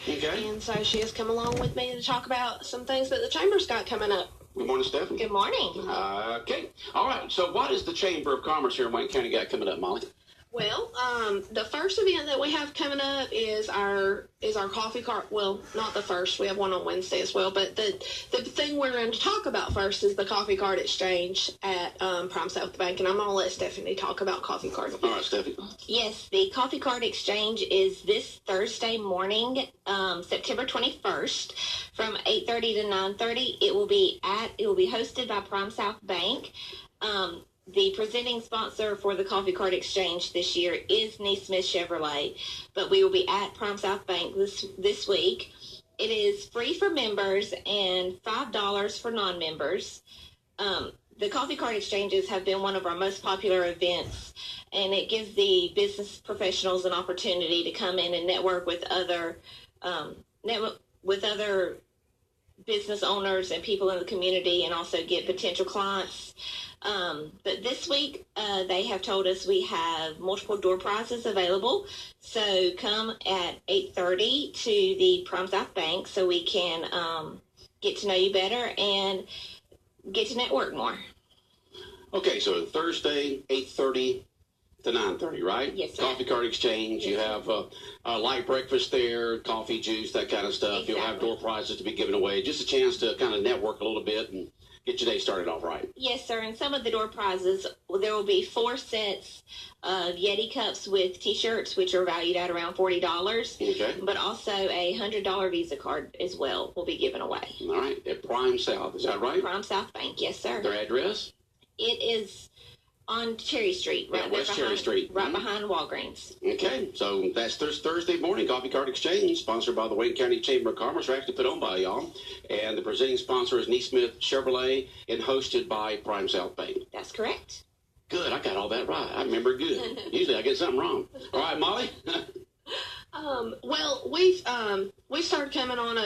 Okay. And so she has come along with me to talk about some things that the Chamber's got coming up. Good morning, Stephanie. Good morning. Okay. All right. So what is the Chamber of Commerce here in Wayne County got coming up, Molly? Well, the first event that we have coming up is our coffee cart. Well, not the first. We have one on Wednesday as well. But the thing we're going to talk about first is the coffee cart exchange at Prime South Bank, and I'm going to let Stephanie talk about coffee cart. All right, Stephanie. Yes, the coffee cart exchange is this Thursday morning, September 21st, from 8:30 to 9:30. It will be hosted by Prime South Bank. The presenting sponsor for the coffee cart exchange this year is Neesmith Chevrolet, but we will be at Prime South Bank this week. It is free for members and $5 for non-members. The coffee cart exchanges have been one of our most popular events, and it gives the business professionals an opportunity to come in and network with other business owners and people in the community, and also get potential clients. But this week, they have told us we have multiple door prizes available. So come at 8:30 to the Prime South Bank so we can get to know you better and get to network more. Okay, so Thursday, 8:30 to 9:30, right? Yes, sir. Coffee cart exchange. Yes, you sir. have a light breakfast there, coffee, juice, that kind of stuff. Exactly. You'll have door prizes to be given away. Just a chance to kind of network a little bit and get your day started off right. Yes, sir. And some of the door prizes, there will be 4 sets of Yeti cups with T-shirts, which are valued at around $40. Okay. But also a $100 Visa card as well will be given away. All right. At Prime South, is that right? Prime South Bank, yes, sir. Their address? It is on Cherry Street, right there West Cherry Street. right behind Walgreens. Okay, so that's Thursday morning, Coffee Cart Exchange, sponsored by the Wayne County Chamber of Commerce, or actually put on by y'all. And the presenting sponsor is Neesmith Chevrolet and hosted by Prime South Bank. That's correct. Good, I got all that right. I remember it good. Usually I get something wrong. All right, Molly? Well, we've started coming on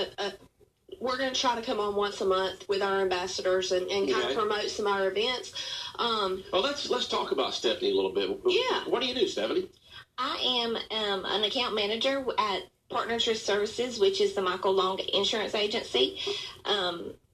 we're going to try to come on once a month with our ambassadors and kind Okay. of promote some of our events. Well, let's talk about Stephanie a little bit. Yeah. What do you do, Stephanie? I am an account manager at Partners Risk Services, which is the Michael Long Insurance Agency.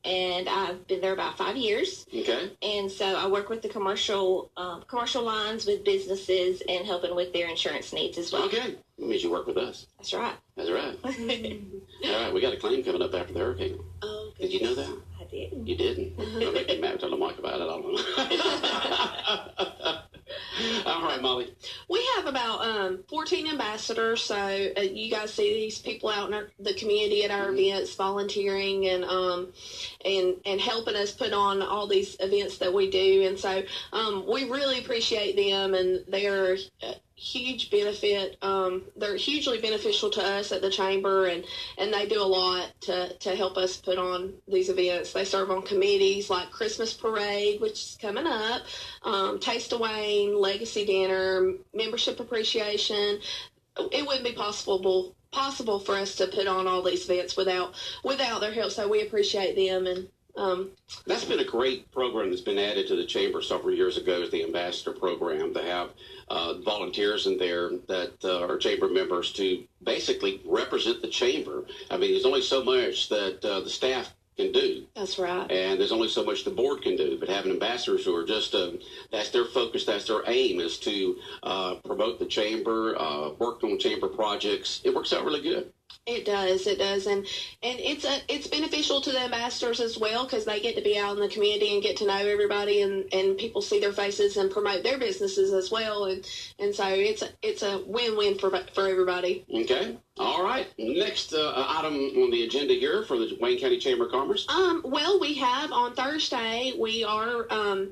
And I've been there about 5 years. Okay. And so I work with the commercial lines with businesses and helping with their insurance needs as well. Okay. That means you work with us. That's right. That's right. All right, we got a claim coming up after the hurricane. Oh, Did you know that? I did. You didn't? Don't make me mad. Tell them Mike about it. I don't know. All right, Molly. We have about 14 ambassadors, so you guys see these people out in the community at our events, volunteering and helping us put on all these events that we do. And so we really appreciate them, and they're a huge benefit. They're hugely beneficial to us at the Chamber, and they do a lot to help us put on these events. They serve on committees like Christmas Parade, which is coming up, Taste of Wayne, Legacy Dinner, Membership Appreciation. It wouldn't be possible for us to put on all these events without their help, so we appreciate them. And That's been a great program that's been added to the Chamber several years ago, is the Ambassador Program. They have volunteers in there that are Chamber members to basically represent the Chamber. I mean, there's only so much that the staff can do. that's right. And there's only so much the board can do, but having ambassadors who are just, that's their focus, that's their aim, is to promote the Chamber, work on Chamber projects. It works out really good. It does, and it's beneficial to the ambassadors as well, because they get to be out in the community and get to know everybody, and people see their faces and promote their businesses as well, and so it's a win-win for everybody. Okay. All right. Next item on the agenda here for the Wayne County Chamber of Commerce. Well, we have on Thursday, we are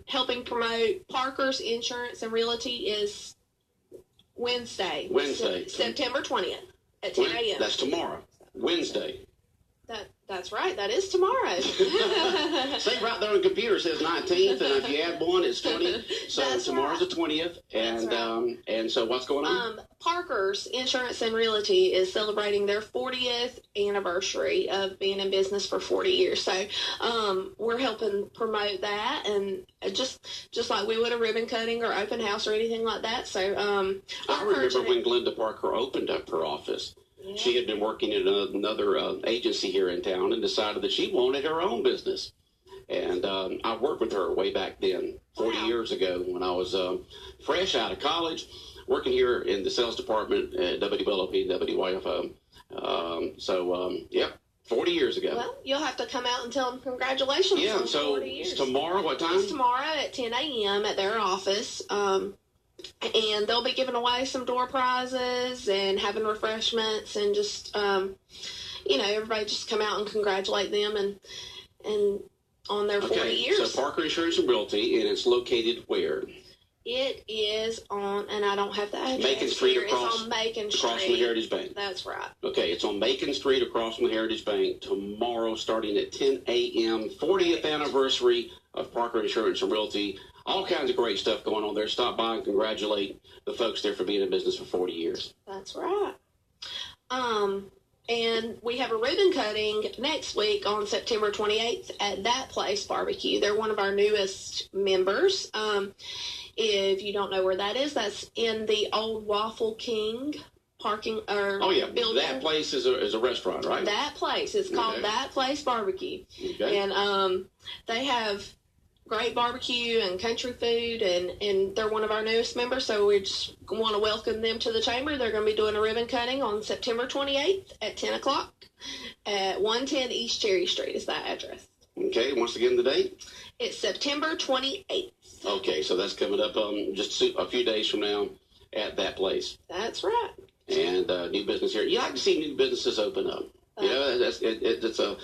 helping promote Parker's Insurance and Realty is Wednesday, September 20th. At 10 a.m. That's tomorrow, Wednesday. That's right. That is tomorrow. See, right there on the computer it says 19th, and if you add one, it's 20. So That's tomorrow's right. the 20th, and That's and so what's going on? Parker's Insurance and Realty is celebrating their 40th anniversary of being in business for 40 years. So we're helping promote that, and just like we would a ribbon cutting or open house or anything like that. So I remember when Glenda Parker opened up her office. Yeah. She had been working at another agency here in town and decided that she wanted her own business. And I worked with her way back then, 40 Wow. years ago, when I was fresh out of college, working here in the sales department at WBLOP, WYFO. Yep, 40 years ago. Well, you'll have to come out and tell them congratulations. Yeah, on so 40 years. tomorrow, what time? It's tomorrow at 10 a.m. at their office. And they'll be giving away some door prizes and having refreshments and just, everybody just come out and congratulate them and on their 40 years. So Parker Insurance and Realty, and it's located where? It is on, and I don't have the address. Macon Street here. across, it's on Macon Street. Across from the Heritage Bank. That's right. Okay, it's on Macon Street across from the Heritage Bank tomorrow starting at 10 a.m., 40th anniversary of Parker Insurance and Realty. All kinds of great stuff going on there. Stop by and congratulate the folks there for being in business for 40 years. That's right. And we have a ribbon cutting next week on September 28th at That Place Barbecue. They're one of our newest members. If you don't know where that is, that's in the old Waffle King building. That Place is a restaurant, right? That Place. It's called That Place Barbecue. Okay. And they have great barbecue and country food, and they're one of our newest members, so we just want to welcome them to the chamber. They're going to be doing a ribbon cutting on September 28th at 10 o'clock at 110 East Cherry Street is that address. Okay, once again, the date? It's September 28th. Okay, so that's coming up just a few days from now at That Place. That's right. And new business here. You like to see new businesses open up. It's a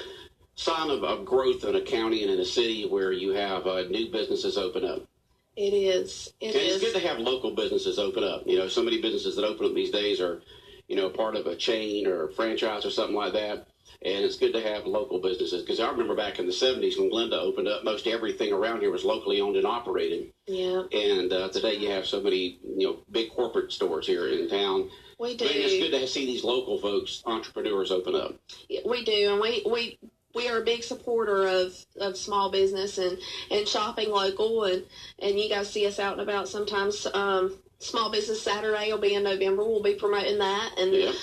sign of growth in a county and in a city where you have new businesses open up. It is. It's good to have local businesses open up. So many businesses that open up these days are, part of a chain or a franchise or something like that. And it's good to have local businesses because I remember back in the 70s when Glenda opened up, most everything around here was locally owned and operated. Yeah. And today you have so many, big corporate stores here in town. We do. And it's good to see these local folks, entrepreneurs, open up. We do, and we are a big supporter of small business and shopping local, and you guys see us out and about sometimes. Small Business Saturday will be in November. We'll be promoting that, and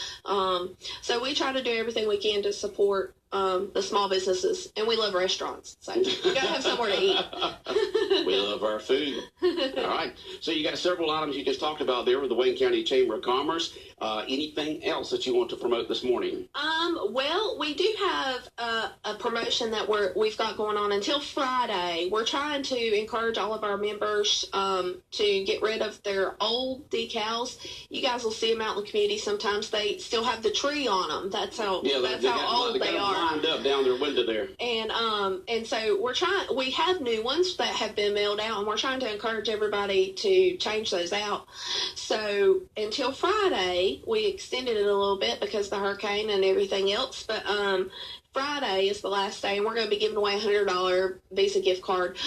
so we try to do everything we can to support the small businesses, and we love restaurants, so you gotta have somewhere to eat. We love our food. All right, so you got several items you just talked about there with the Wayne County Chamber of Commerce. Anything else that you want to promote this morning? Well, we do have a promotion that we've got going on until Friday. We're trying to encourage all of our members to get rid of their old decals. You guys will see them out in the community. Sometimes they still have the tree on them. That's how old they are. Lined up down their window there. And so we have new ones that have been mailed out, and we're trying to encourage everybody to change those out. So until Friday, we extended it a little bit because of the hurricane and everything else, but Friday is the last day, and we're going to be giving away a $100 Visa gift card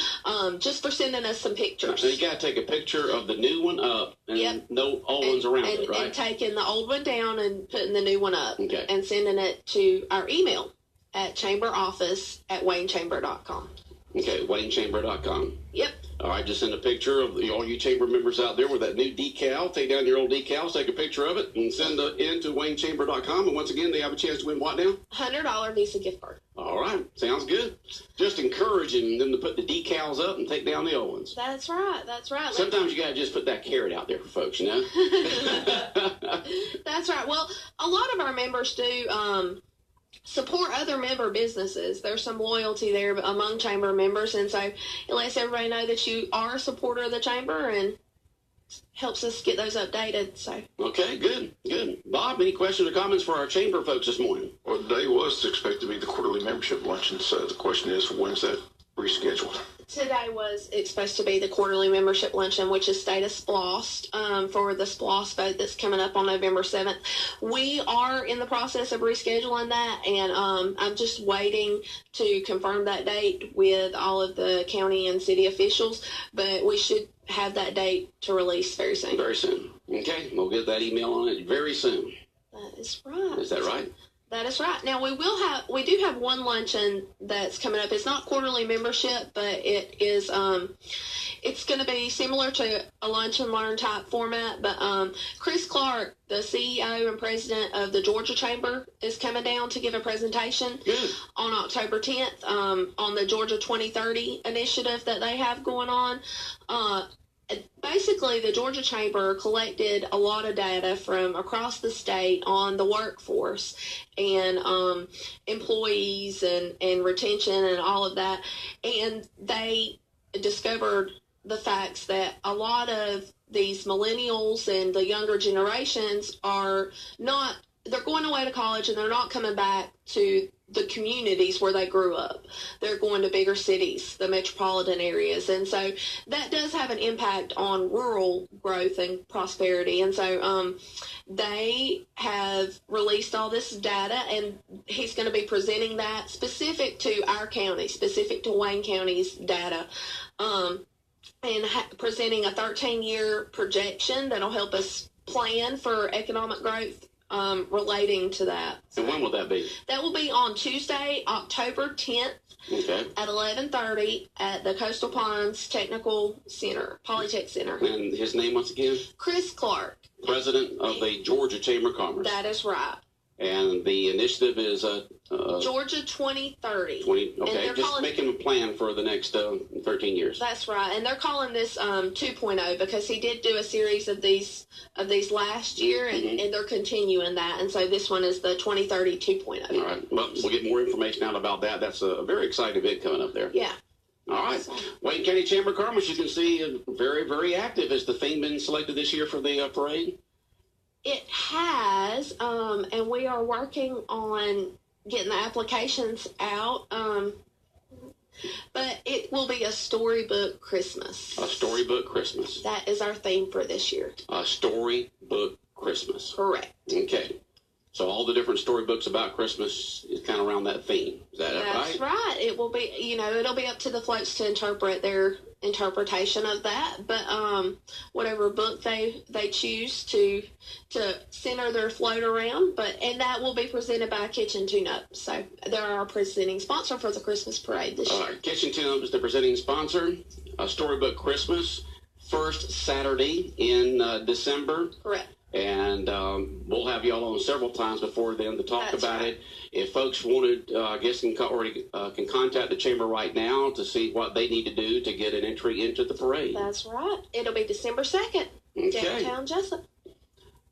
just for sending us some pictures. So you got to take a picture of the new one up and no old ones around it, right? And taking the old one down and putting the new one up and sending it to our email at chamberoffice@waynechamber.com. Okay, waynechamber.com. Yep. All right, just send a picture of all you chamber members out there with that new decal. Take down your old decals, take a picture of it, and send it in to waynechamber.com. And once again, they have a chance to win what now? $100 Visa gift card. All right, sounds good. Just encouraging them to put the decals up and take down the old ones. That's right. Sometimes you got to just put that carrot out there for folks, That's right. Well, a lot of our members do support other member businesses. There's some loyalty there among chamber members, and so it lets everybody know that you are a supporter of the chamber and helps us get those updated. So okay, good. Bob, any questions or comments for our chamber folks this morning? Well, today was expected to be the quarterly membership luncheon, so the question is, when's that rescheduled? Today was supposed to be the quarterly membership luncheon, which is status lost for the SPLOST vote that's coming up on November 7th. We are in the process of rescheduling that, and I'm just waiting to confirm that date with all of the county and city officials, but we should have that date to release very soon. Very soon. Okay, we'll get that email on it very soon. That is right. Is that right? That is right. Now we do have one luncheon that's coming up. It's not quarterly membership, but it is it's going to be similar to a lunch and learn type format, but Chris Clark, the CEO and president of the Georgia Chamber, is coming down to give a presentation on October 10th on the Georgia 2030 initiative that they have going on. Basically, the Georgia Chamber collected a lot of data from across the state on the workforce and employees and retention and all of that. And they discovered the facts that a lot of these millennials and the younger generations are not, they're going away to college and they're not coming back to the communities where they grew up. They're going to bigger cities, the metropolitan areas. And so that does have an impact on rural growth and prosperity. And so they have released all this data, and he's going to be presenting that specific to our county, specific to Wayne County's data. And presenting a 13-year projection that'll help us plan for economic growth relating to that. And when will that be? That will be on Tuesday, October 10th at 11:30 at the Coastal Ponds Technical Center, Polytech Center. And his name once again? Chris Clark. President of the Georgia Chamber of Commerce. That is right. And the initiative is Georgia 2030. Okay, just making a plan for the next 13 years. That's right, and they're calling this 2.0 because he did do a series of these last year, and they're continuing that, and so this one is the 2030 2.0. All right, well, we'll get more information out about that. That's a very exciting event coming up there. Yeah. All right, Wayne County Chamber of Commerce, you can see very, very active. Has the theme been selected this year for the parade? It has, and we are working on getting the applications out. But it will be a storybook Christmas. A storybook Christmas. That is our theme for this year. A storybook Christmas. Correct. Okay. So all the different storybooks about Christmas is kind of around that theme. Is that right? That's right. It will be, it'll be up to the floats to interpret their interpretation of that. But whatever book they choose to center their float around, and that will be presented by Kitchen Tune-Up. So they're our presenting sponsor for the Christmas parade this year. Kitchen Tune-Up is the presenting sponsor. A storybook Christmas, first Saturday in December. Correct. And we'll have y'all on several times before then to talk about it. If folks wanted, I guess can contact the chamber right now to see what they need to do to get an entry into the parade. That's right. It'll be December 2nd, downtown Jessup.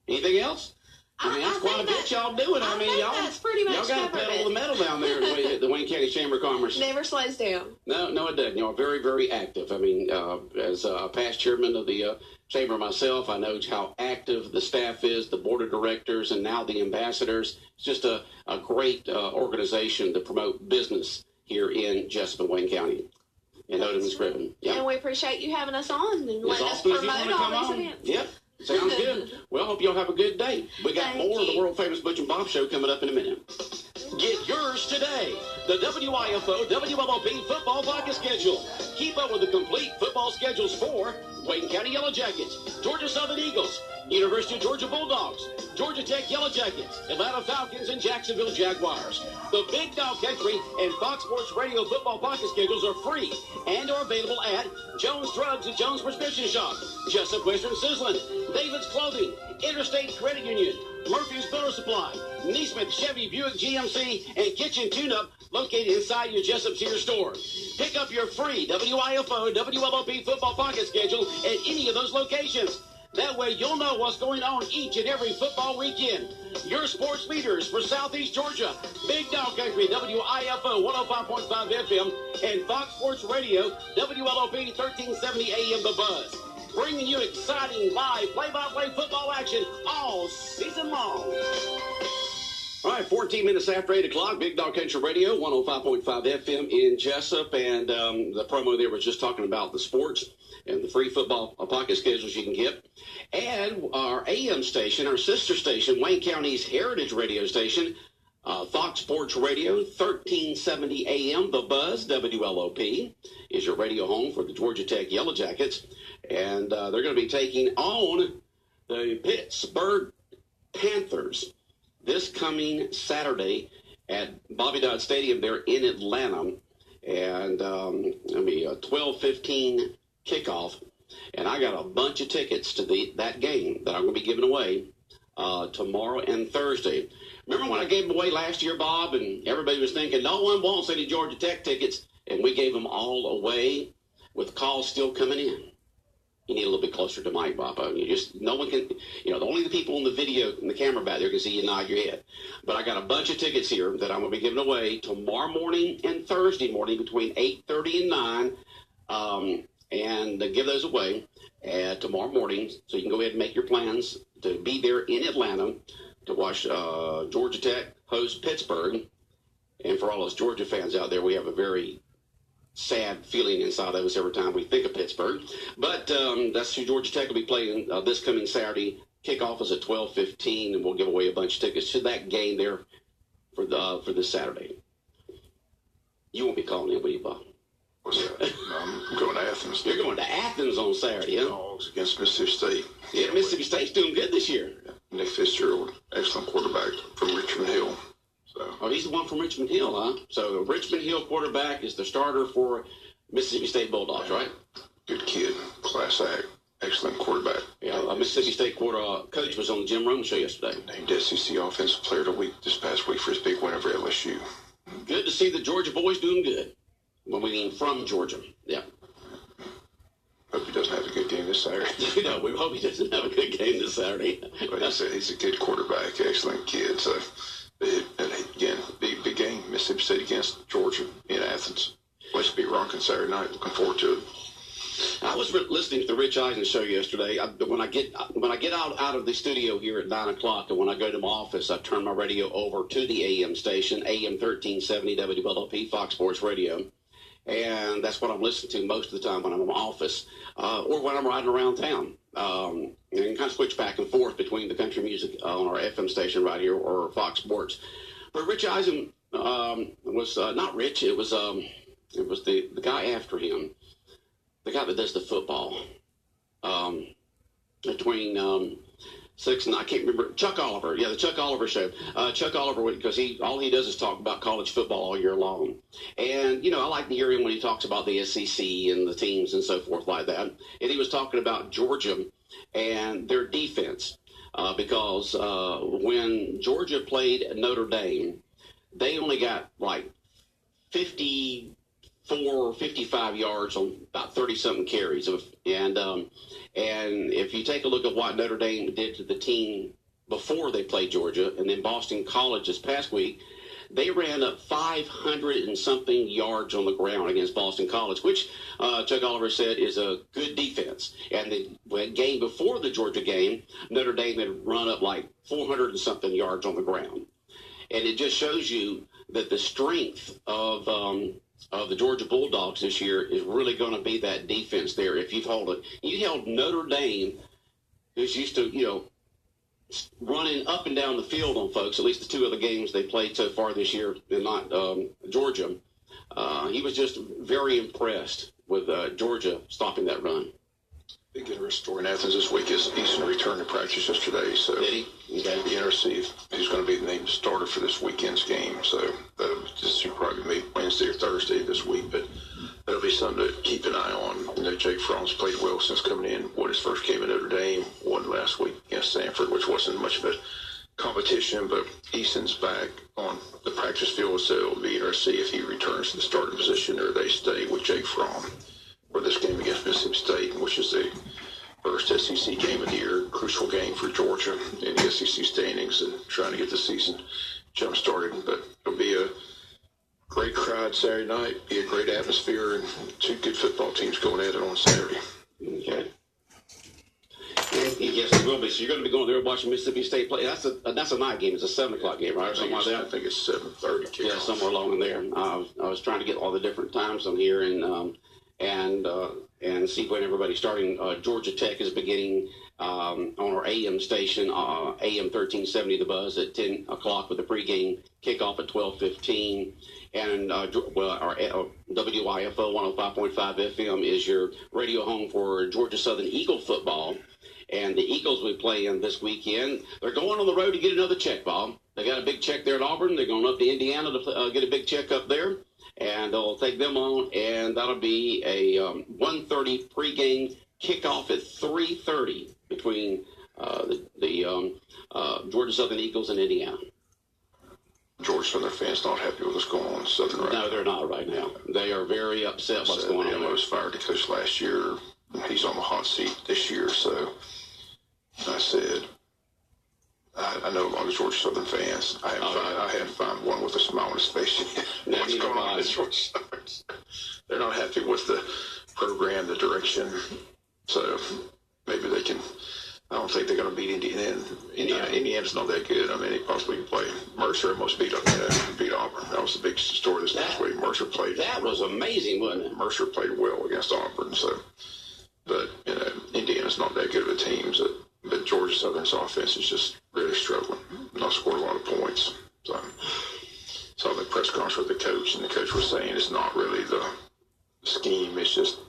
Anything else? That's quite a bit y'all doing. Y'all, that's pretty much y'all got to pedal the metal down there at the Wayne County Chamber of Commerce. Never slows down. No, it doesn't. Y'all are very, very active. As a past chairman of the chamber myself, I know how active the staff is, the board of directors, and now the ambassadors. It's just a great organization to promote business here in Jessup and Wayne County. And Odom and Scriven. Yep. And we appreciate you having us on and letting us promote all these events. Yep. Sounds good. Well, hope y'all have a good day. We got more of the world famous Butch and Bob show coming up in a minute. Get yours today. The WIFO WLOP football pocket schedule. Keep up with the complete football schedules for Wayne County Yellow Jackets, Georgia Southern Eagles, University of Georgia Bulldogs, Georgia Tech Yellow Jackets, Atlanta Falcons, and Jacksonville Jaguars. The Big Dog Country and Fox Sports Radio football pocket schedules are free and are available at Jones Drugs and Jones Prescription Shop, Jessup Western Sizzlin', David's Clothing, Interstate Credit Union, Murphy's Builder Supply, Neesmith Chevy Buick GMC, and Kitchen Tune-Up located inside your Jessup Sears store. Pick up your free WIFO WLOP football pocket schedule at any of those locations. That way you'll know what's going on each and every football weekend. Your sports leaders for Southeast Georgia, Big Dog Country, WIFO 105.5 FM, and Fox Sports Radio, WLOP 1370 AM The Buzz. Bringing you exciting live play-by-play football action all season long. All right, 14 minutes after 8 o'clock, Big Dog Country Radio, 105.5 FM in Jessup. And the promo there was just talking about the sports and the free football pocket schedules you can get. And our AM station, our sister station, Wayne County's Heritage Radio station, Fox Sports Radio, 1370 AM, The Buzz, WLOP, is your radio home for the Georgia Tech Yellow Jackets. And they're going to be taking on the Pittsburgh Panthers this coming Saturday at Bobby Dodd Stadium there in Atlanta. And 12:15 kickoff, and I got a bunch of tickets to that game that I'm going to be giving away tomorrow and Thursday. Remember when I gave them away last year, Bob, and everybody was thinking no one wants any Georgia Tech tickets, and we gave them all away with calls still coming in. You need a little bit closer to Mike, Bob. No one can, only the people in the video and the camera back there can see you nod your head. But I got a bunch of tickets here that I'm going to be giving away tomorrow morning and Thursday morning between 8:30 and 9, and give those away tomorrow morning. So you can go ahead and make your plans to be there in Atlanta to watch Georgia Tech host Pittsburgh. And for all those Georgia fans out there, we have a very sad feeling inside of us every time we think of Pittsburgh. But that's who Georgia Tech will be playing this coming Saturday. Kickoff is at 12:15, and we'll give away a bunch of tickets to that game there for this Saturday. You won't be calling in, will you, Bob? What's that? I'm going to Athens. You're going to Athens on Saturday, huh? Dogs against Mississippi State. Yeah, Mississippi State's doing good this year. Nick Fitzgerald, excellent quarterback from Richmond Hill. Oh, he's the one from Richmond Hill, huh? So Richmond Hill quarterback is the starter for Mississippi State Bulldogs, right? Good kid, class act, excellent quarterback. Yeah, Mississippi State coach was on the Jim Rome show yesterday. Named SEC Offensive Player of the Week this past week for his big win over LSU. Good to see the Georgia boys doing good. When we mean from Georgia, yeah. Hope he doesn't have a good game this Saturday. No, we hope he doesn't have a good game this Saturday. But he's a good quarterback, excellent kid. So, again, big game, Mississippi State against Georgia in Athens. Place to be rocking Saturday night. Looking forward to it. I was listening to the Rich Eisen show yesterday. When I get out of the studio here at 9 o'clock, and when I go to my office, I turn my radio over to the AM station, AM 1370 WLOP Fox Sports Radio. And that's what I'm listening to most of the time when I'm in my office or when I'm riding around town. And kind of switch back and forth between the country music on our FM station right here or Fox Sports. But Rich Eisen was not Rich. It was the guy after him, the guy that does the football between 6 and I can't remember. Chuck Oliver. Yeah, the Chuck Oliver show. Chuck Oliver, because all he does is talk about college football all year long. And, I like to hear him when he talks about the SEC and the teams and so forth like that. And he was talking about Georgia and their defense because when Georgia played Notre Dame, they only got like 54, 55 yards on about 30-something carries. And if you take a look at what Notre Dame did to the team before they played Georgia, and then Boston College this past week, they ran up 500 and something yards on the ground against Boston College, which Chuck Oliver said is a good defense. And the game before the Georgia game, Notre Dame had run up like 400 and something yards on the ground. And it just shows you that the strength of the Georgia Bulldogs this year is really going to be that defense there. If you held Notre Dame, who's used to, running up and down the field on folks, at least the two other games they played so far this year, and not Georgia. He was just very impressed with Georgia stopping that run. Big interest story in Athens this week is Easton returned to practice yesterday. So did he? Okay. Be interested to see if he's going to be named starter for this weekend's game. So that'll just probably be Wednesday or Thursday this week, but that'll be something to keep an eye on. Jake Fromm's played well since coming in. Won his first game at Notre Dame. Won last week against Stanford, which wasn't much of a competition, but Easton's back on the practice field, so it'll be interesting to see if he returns to the starting position or they stay with Jake Fromm for this game against Mississippi State, which is the first SEC game of the year, crucial game for Georgia in the SEC standings and trying to get the season jump-started. But it'll be a great crowd Saturday night, be a great atmosphere, and two good football teams going at it on Saturday. Okay. Yes, it will be. So you're going to be going there watching Mississippi State play. That's a night game. It's a 7 o'clock game, right? Or something like that. I think it's 7:30. Yeah, somewhere along in there. I was trying to get all the different times on here and see when everybody's starting. Georgia Tech is beginning on our AM station, AM 1370 The Buzz at 10 o'clock with a pregame kickoff at 12:15. And our WIFO 105.5 FM is your radio home for Georgia Southern Eagle football. And the Eagles will be playing this weekend. They're going on the road to get another check, Bob. They got a big check there at Auburn. They're going up to Indiana to get a big check up there. and they'll take them on, and that'll be a 1:30 pregame kickoff at 3:30 between the Georgia Southern Eagles and Indiana. Georgia Southern fans not happy with what's going on in Southern right now. No, they're not right now. They are very upset what's going on. They almost fired the coach last year. He's on the hot seat this year, so I said, I know a lot of Georgia Southern fans. I haven't found one with a smile on his face yet. What's going on in Georgia Southern? They're not happy with the program, the direction. So maybe they can. I don't think they're going to beat Indiana. Indiana's not that good. I mean, they possibly can play Mercer. Almost beat Auburn. That was the big story this past week. Mercer played. That was amazing, wasn't it? Mercer played well against Auburn. So, but Indiana's not that good of a team. But Georgia Southern's offense is just really struggling. Not scored a lot of points. So, saw the press conference with the coach, and the coach was saying it's not really the scheme. It's just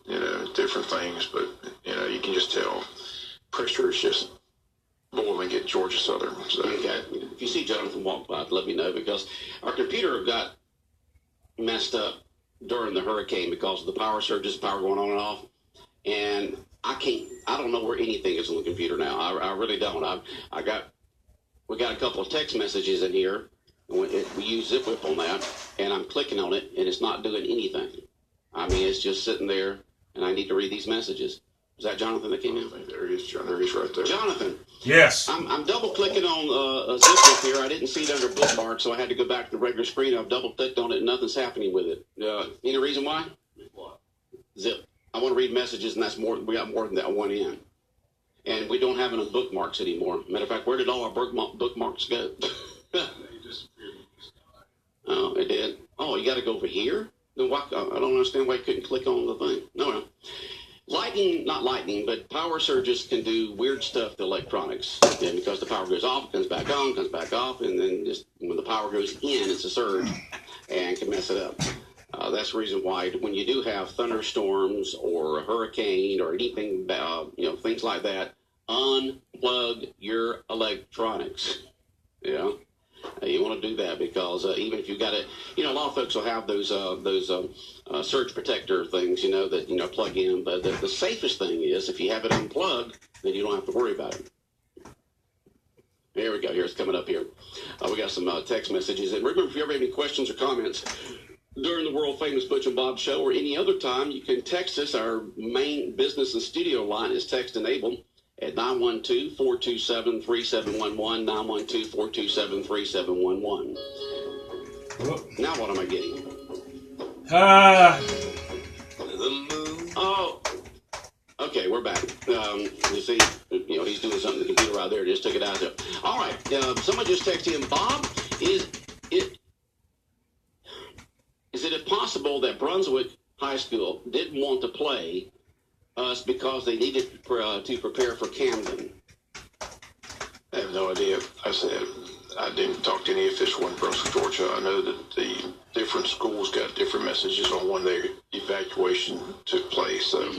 different things. But you can just tell. Pressure is just boiling at Georgia Southern. So. Okay. If you see Jonathan walk by, let me know, because our computer got messed up during the hurricane because of the power surges, power going on and off. And I don't know where anything is on the computer now. I really don't. We got a couple of text messages in here. We use ZipWhip on that, and I'm clicking on it, and it's not doing anything. I mean, it's just sitting there, and I need to read these messages. Is that Jonathan that came in? There he is, John. There he's right there. Jonathan. Yes. I'm double-clicking on a ZipWhip here. I didn't see it under bookmark, so I had to go back to the regular screen. I've double-clicked on it, and nothing's happening with it. Any reason why? What? Zip. I want to read messages, and we got more than that one in. And we don't have any bookmarks anymore. Matter of fact, where did all our bookmarks go? Oh, it did? Oh, you got to go over here? Then why, I don't understand why you couldn't click on the thing. No. Not lightning, but power surges can do weird stuff to electronics. And because the power goes off, it comes back on, comes back off, and then just when the power goes in, it's a surge and can mess it up. That's the reason why when you do have thunderstorms or a hurricane or anything, things like that, unplug your electronics. You want to do that because even if you've got it, a lot of folks will have those surge protector things, that plug in. But the safest thing is if you have it unplugged, then you don't have to worry about it. There we go. Here's coming up here. We got some text messages. And remember, if you ever have any questions or comments during the world famous Butch and Bob show or any other time, you can text us. Our main business and studio line is text enabled at 912-427-3711, 912-427-3711. Now what am I getting? Oh, okay, we're back. You see, he's doing something to the computer right there. Just took it out there. All right, someone just texted him, Bob, is it possible that Brunswick High School didn't want to play us because they needed to prepare for Camden? I have no idea. I said I didn't talk to any official in Brunswick, Georgia. I know that the different schools got different messages on when their evacuation took place. So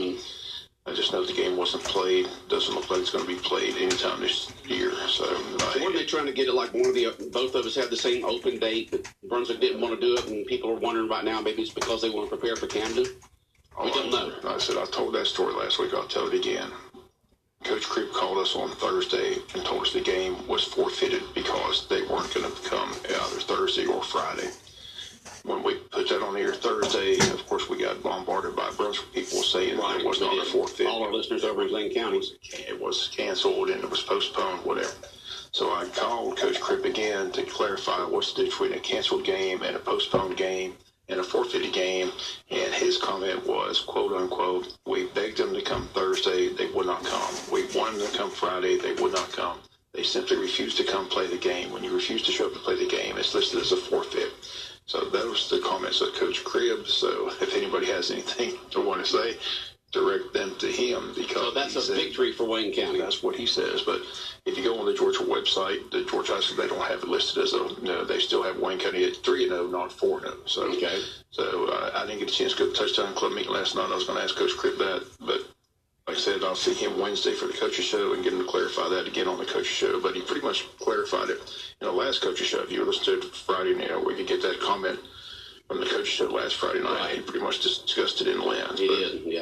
I just know the game wasn't played. Doesn't look like it's going to be played anytime this year. So weren't they trying to get it like both of us had the same open date, but Brunswick didn't want to do it, and people are wondering right now maybe it's because they want to prepare for Camden? We don't know. I said I told that story last week. I'll tell it again. Coach Cribb called us on Thursday and told us the game was forfeited because they weren't going to come either Thursday or Friday. When we put that on the air Thursday, of course, we got bombarded by Brunswick people saying it was not a forfeit. All our listeners over in Glenn County. It was canceled and it was postponed, whatever. So I called Coach Cribb again to clarify what's the difference between a canceled game and a postponed game and a forfeited game, and his comment was, quote unquote, we begged them to come Thursday, they would not come. We wanted them to come Friday, they would not come. They simply refused to come play the game. When you refuse to show up to play the game, it's listed as a forfeit. So those are the comments of Coach Cribb. So if anybody has anything to want to say, direct them to him, because that's a victory for Wayne County. That's what he says. But if you go on the Georgia website, the Georgia High School, they don't have it listed as they still have Wayne County at 3-0, not 4-0. So, okay. So I didn't get a chance to go to touchdown club meeting last night. I was going to ask Coach Cribb that, but like I said, I'll see him Wednesday for the coaches show and get him to clarify that again on the coaches show. But he pretty much clarified it in the last coaches show. If you listened to it Friday, we could get that comment from the coach said last Friday night. Right. He pretty much discussed it in length. He did, yeah.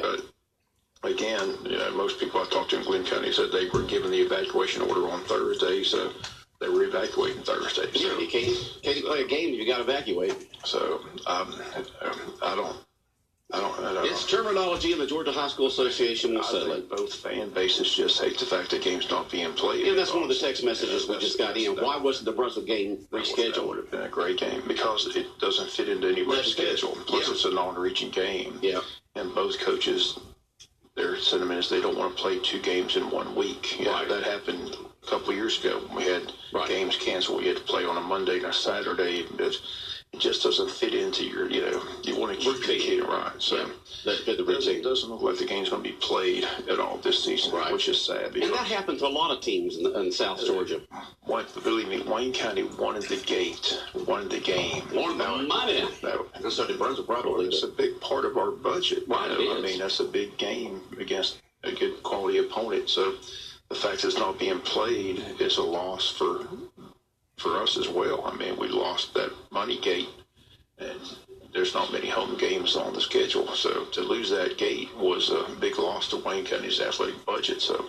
But again, most people I talked to in Glenn County said they were given the evacuation order on Thursday, so they were evacuating Thursday. Yeah, So, you can't play a game if you got to evacuate. so I don't. It's terminology, and the Georgia High School Association will I settle think it. both fan bases just hate the fact that game's not being played. And that's one of the text messages we just got in. Why wasn't the Brunswick game That would rescheduled? have been a great game because it doesn't fit into anybody's That's good. schedule. Plus, Yeah. it's a non-region game. Yeah. And both coaches, their sentiment is they don't want to play 2 games in 1 week. Right. That happened a couple of years ago when we had Right. games canceled. You had to play on a Monday and a Saturday. It just doesn't fit into your, you want to keep it right. So Yeah. That's good. The it routine. doesn't look like the game's going to be played at all this season, Right. which is sad. And Because that happened to a lot of teams in South Georgia. believe me, Wayne County wanted the game. More than money. Now, And so did Brunswick probably. it's a big part of our budget. Right, it I is. mean, that's a big game against a good quality opponent. So the fact it's not being played is a loss for us as well. I mean, we lost that money gate, and there's not many home games on the schedule. So to lose that gate was a big loss to Wayne County's athletic budget. So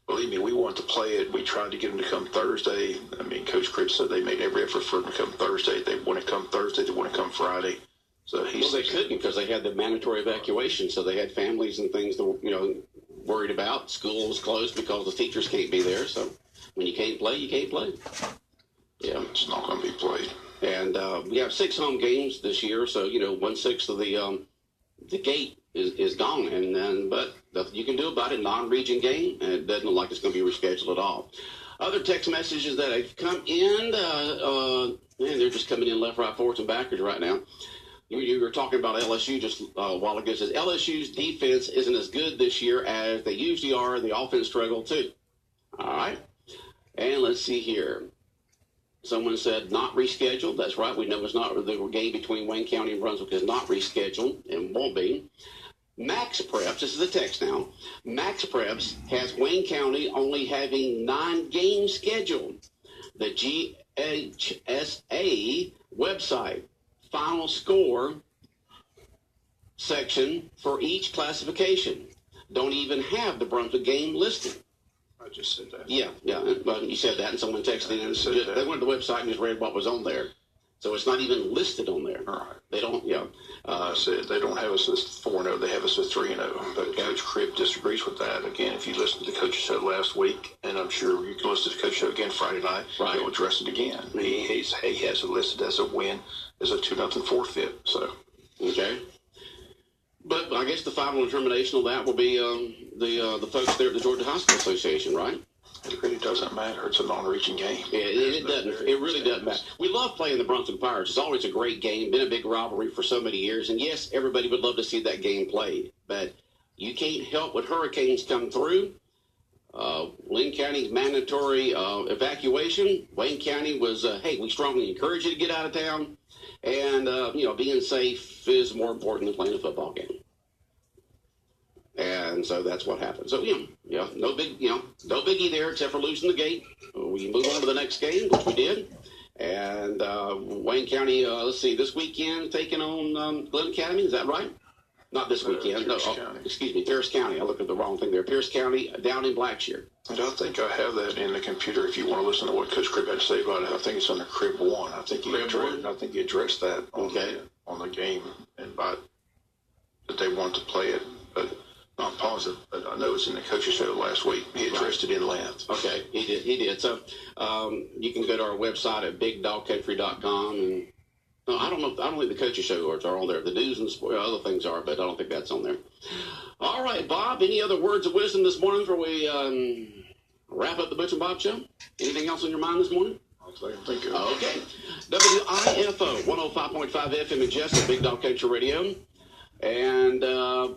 believe me, we want to play it. We tried to get them to come Thursday. I mean, Coach Cribb said they made every effort for them to come Thursday. They want to come Thursday. They want to come Friday. So Well, they couldn't because they had the mandatory evacuation, so they had families and things that worried about. School was closed because the teachers can't be there. So when you can't play, you can't play. Yeah, it's not going to be played. and we have 6 home games this year, so 1/6 of the gate is gone, and then but nothing you can do about it. Non-region game, and it doesn't look like it's going to be rescheduled at all. Other text messages that have come in, man, they're just coming in left, right, forwards, and backwards right now. You were talking about LSU just a while ago. It says LSU's defense isn't as good this year as they usually are. The offense struggled too. All right. And let's see here. Someone said not rescheduled. That's right. We know it's not. The game between Wayne County and Brunswick is not rescheduled and won't be. Max Preps, this is the text now. Max Preps has Wayne County only having 9 games scheduled. The GHSA website final score section for each classification don't even have the Brunswick game listed. I just said that. Yeah, but you said that, and someone texted in and said they went to the website and just read what was on there. So it's not even listed on there. All right. They don't, I said they don't have us as 4-0. They have us as 3-0. But Coach Cribb disagrees with that. Again, if you listen to the coach's show last week, and I'm sure you can listen to the coach's show again Friday night, Right. he'll address it again. He has it listed as a win, as a 2-0 forfeit. So okay. But I guess the final determination of that will be the folks there at the Georgia High School Association, right? it really doesn't matter. It's a non-region game. Yeah, it doesn't. It really doesn't matter. We love playing the Brunswick Pirates. It's always a great game. Been a big rivalry for so many years. And yes, everybody would love to see that game played. But you can't help when hurricanes come through. Lynn County's mandatory evacuation. Wayne County was, hey, we strongly encourage you to get out of town. And, being safe is more important than playing a football game. And so that's what happened. So, no biggie there except for losing the gate. We move on to the next game, which we did. And Wayne County, let's see, this weekend taking on Glenn Academy. Is that right? Not this weekend. Pierce County. Excuse me, Pierce County. I looked at the wrong thing there. Pierce County down in Blackshear. And I think I have that in the computer if you want to listen to what Coach Cribb had to say about it. I think it's under Cribb 1. I think he addressed that on the game and that they want to play it. But not positive, but I know it's in the coach's show last week. He addressed it in length. Okay, he did. So you can go to our website at bigdogcountry.com and I don't think the coaches show awards are on there. The dues and other things are, but I don't think that's on there. All right, Bob, any other words of wisdom this morning before we wrap up the Butch and Bob show? Anything else on your mind this morning? I'll think of it. Okay. WIFO 105.5 FM in Jessup, Big Dog Country Radio. And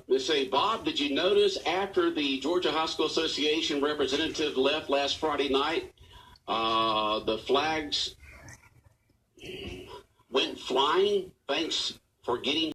let's say, Bob, did you notice after the Georgia High School Association representative left last Friday night, the flags went flying? Thanks for getting